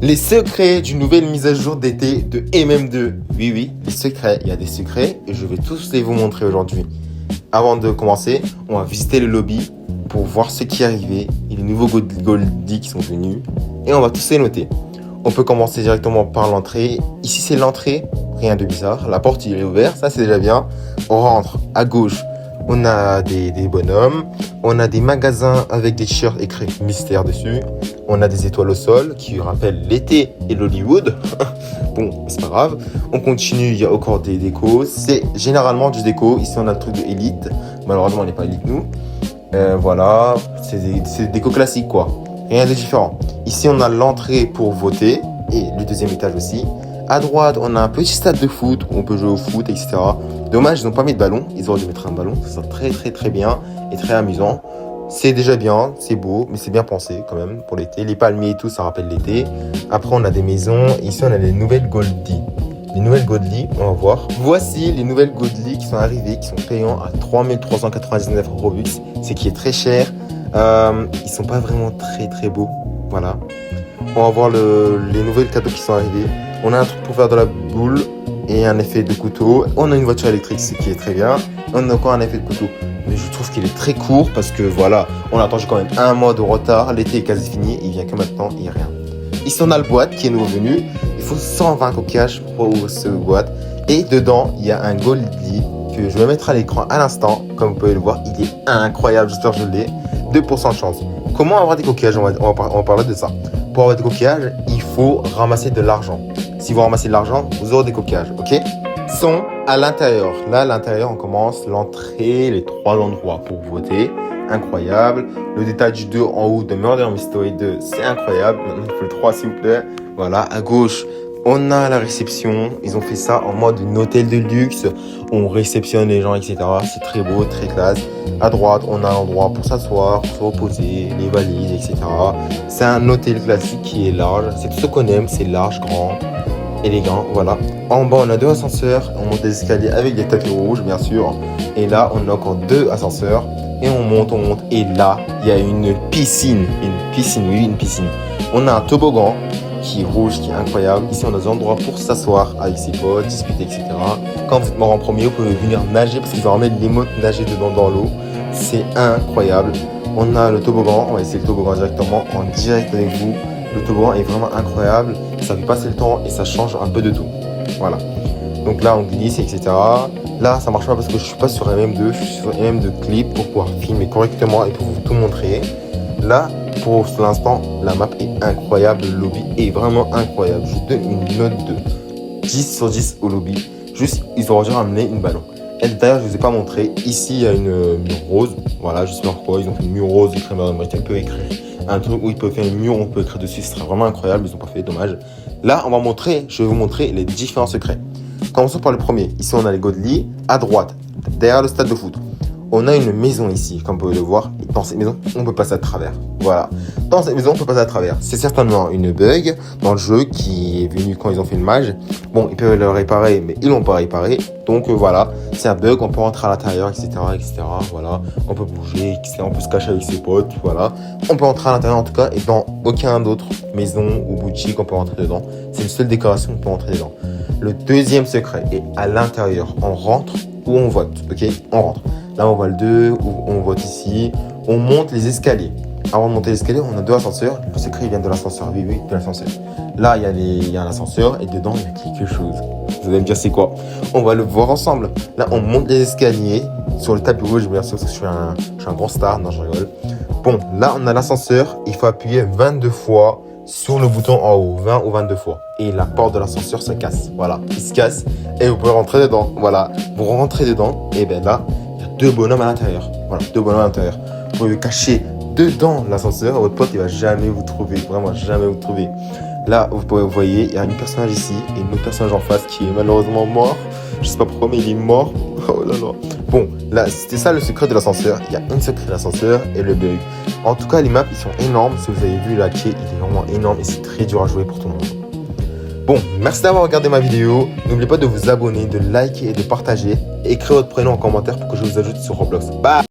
Les secrets d'une nouvelle mise à jour d'été de MM2. Oui, oui, les secrets, il y a des secrets et je vais tous les vous montrer aujourd'hui. Avant de commencer, on va visiter le lobby pour voir ce qui est arrivé et les nouveaux Goldie qui sont venus et on va tous les noter. On peut commencer directement par l'entrée. Ici, c'est l'entrée, rien de bizarre. La porte, il est ouverte, ça c'est déjà bien. On rentre à gauche. On a des bonhommes, on a des magasins avec des shirts écrits mystère dessus, on a des étoiles au sol qui rappellent l'été et l'Hollywood. Bon, c'est pas grave. On continue, il y a encore des décos. C'est généralement du déco. Ici, on a le truc de Elite. Malheureusement, on n'est pas Elite, nous. Voilà, c'est des décos classiques, quoi. Rien de différent. Ici, on a l'entrée pour voter et le deuxième étage aussi. À droite, on a un petit stade de foot où on peut jouer au foot, etc. Dommage, ils n'ont pas mis de ballon. Ils auraient dû mettre un ballon. Ça serait très, très, très bien et très amusant. C'est déjà bien, c'est beau, mais c'est bien pensé quand même pour l'été. Les palmiers et tout, ça rappelle l'été. Après, on a des maisons. Ici, on a les nouvelles Goldie. Les nouvelles Goldie, on va voir. Voici les nouvelles Goldie qui sont arrivées, qui sont payants à 3399 Robux. C'est qui est très cher. Ils sont pas vraiment très, très beaux. Voilà. On va voir les nouvelles cadeaux qui sont arrivés. On a un truc pour faire de la boule et un effet de couteau. On a une voiture électrique, ce qui est très bien. On a encore un effet de couteau. Mais je trouve qu'il est très court parce que voilà, on a attendu quand même un mois de retard. L'été est quasi fini, il vient que maintenant, il n'y a rien. Ici, on a le boîte qui est nouveau venu. Il faut 120 coquillages pour ouvrir ce boîte. Et dedans, il y a un Goldie que je vais mettre à l'écran à l'instant. Comme vous pouvez le voir, il est incroyable. J'espère que je l'ai. 2% de chance. Comment avoir des coquillages? On va parler de ça. Pour avoir des coquillages, il faut ramasser de l'argent. Si vous ramassez de l'argent, vous aurez des coquillages, ok? Sont à l'intérieur. Là, à l'intérieur, on commence l'entrée, les 3 endroits pour voter. Incroyable. Le détail du 2 en haut de Murder Mystery 2, c'est incroyable. Maintenant, il faut le 3, s'il vous plaît. Voilà, à gauche, on a la réception. Ils ont fait ça en mode un hôtel de luxe. On réceptionne les gens, etc. C'est très beau, très classe. À droite, on a un endroit pour s'asseoir, pour se reposer, les valises, etc. C'est un hôtel classique qui est large. C'est tout ce qu'on aime, c'est large, grand, élégant, voilà. En bas, on a 2 ascenseurs. On monte des escaliers avec des tapis rouges, bien sûr. Et là, on a encore 2 ascenseurs. Et on monte. Et là, il y a une piscine. Une piscine, oui, une piscine. On a un toboggan qui est rouge, qui est incroyable. Ici, on a des endroits pour s'asseoir avec ses potes, discuter, etc. Quand vous êtes mort en premier, vous pouvez venir nager parce qu'ils vont remettre l'émote nager dedans dans l'eau. C'est incroyable. On a le toboggan. On va essayer le toboggan directement en direct avec vous. Le toboggan est vraiment incroyable. Ça fait passer le temps et ça change un peu de tout. Voilà. Donc là, on glisse, etc. Là, ça marche pas parce que je suis pas sur MM2. Je suis sur MM2 Clip pour pouvoir filmer correctement et pour vous tout montrer. Là, pour l'instant, la map est incroyable. Le lobby est vraiment incroyable. Je donne une note de 10 sur 10 au lobby. Juste, ils auraient dû ramener une ballon. Et d'ailleurs, je ne vous ai pas montré. Ici, il y a une mur rose. Voilà, je sais pas pourquoi. Ils ont fait une mur rose. Écrit on peut écrire un truc où ils peuvent faire une mur, on peut écrire dessus. Ce serait vraiment incroyable. Ils n'ont pas fait, dommage. Là, je vais vous montrer les différents secrets. Commençons par le premier. Ici, on a les Goldie. À droite, derrière le stade de foot. On a une maison ici, comme vous pouvez le voir. Et dans cette maison, on peut passer à travers. Voilà. Dans cette maison, on peut passer à travers. C'est certainement une bug dans le jeu qui est venue quand ils ont fait le mage. Bon, ils peuvent le réparer, mais ils l'ont pas réparé. Donc voilà, c'est un bug. On peut rentrer à l'intérieur, etc., etc. Voilà. On peut bouger, etc. On peut se cacher avec ses potes. Voilà. On peut entrer à l'intérieur en tout cas. Et dans aucun autre maison ou boutique, on peut rentrer dedans. C'est une seule décoration, on peut rentrer dedans. Le deuxième secret est à l'intérieur. On rentre ou on vote. Ok, on rentre. Là, on voit le 2, on vote ici. On monte les escaliers. Avant de monter l'escalier, on a 2 ascenseurs. Le secret, il vient de l'ascenseur. Oui, de l'ascenseur. Là, il y a un ascenseur et dedans, il y a quelque chose. Vous allez me dire c'est quoi? On va le voir ensemble. Là, on monte les escaliers sur le tapis rouge. Bien sûr, parce que je suis un grand star. Non, je rigole. Bon, là, on a l'ascenseur. Il faut appuyer 22 fois sur le bouton en haut. 20 ou 22 fois. Et la porte de l'ascenseur se casse. Voilà, il se casse. Et vous pouvez rentrer dedans. Voilà, vous rentrez dedans. Et bien là, 2 bonhommes à l'intérieur. Voilà, 2 bonhommes à l'intérieur. Vous pouvez cacher dedans l'ascenseur. Votre pote, il va jamais vous trouver. Vraiment, jamais vous trouver. Là, vous voyez, il y a une personnage ici et une autre personnage en face qui est malheureusement mort. Je sais pas pourquoi, mais il est mort. Oh là là. Bon, là, c'était ça le secret de l'ascenseur. Il y a un secret de l'ascenseur et le bug. En tout cas, les maps, ils sont énormes. Si vous avez vu, la quai, il est vraiment énorme et c'est très dur à jouer pour tout le monde. Bon, merci d'avoir regardé ma vidéo. N'oubliez pas de vous abonner, de liker et de partager. Écrivez votre prénom en commentaire pour que je vous ajoute sur Roblox. Bye!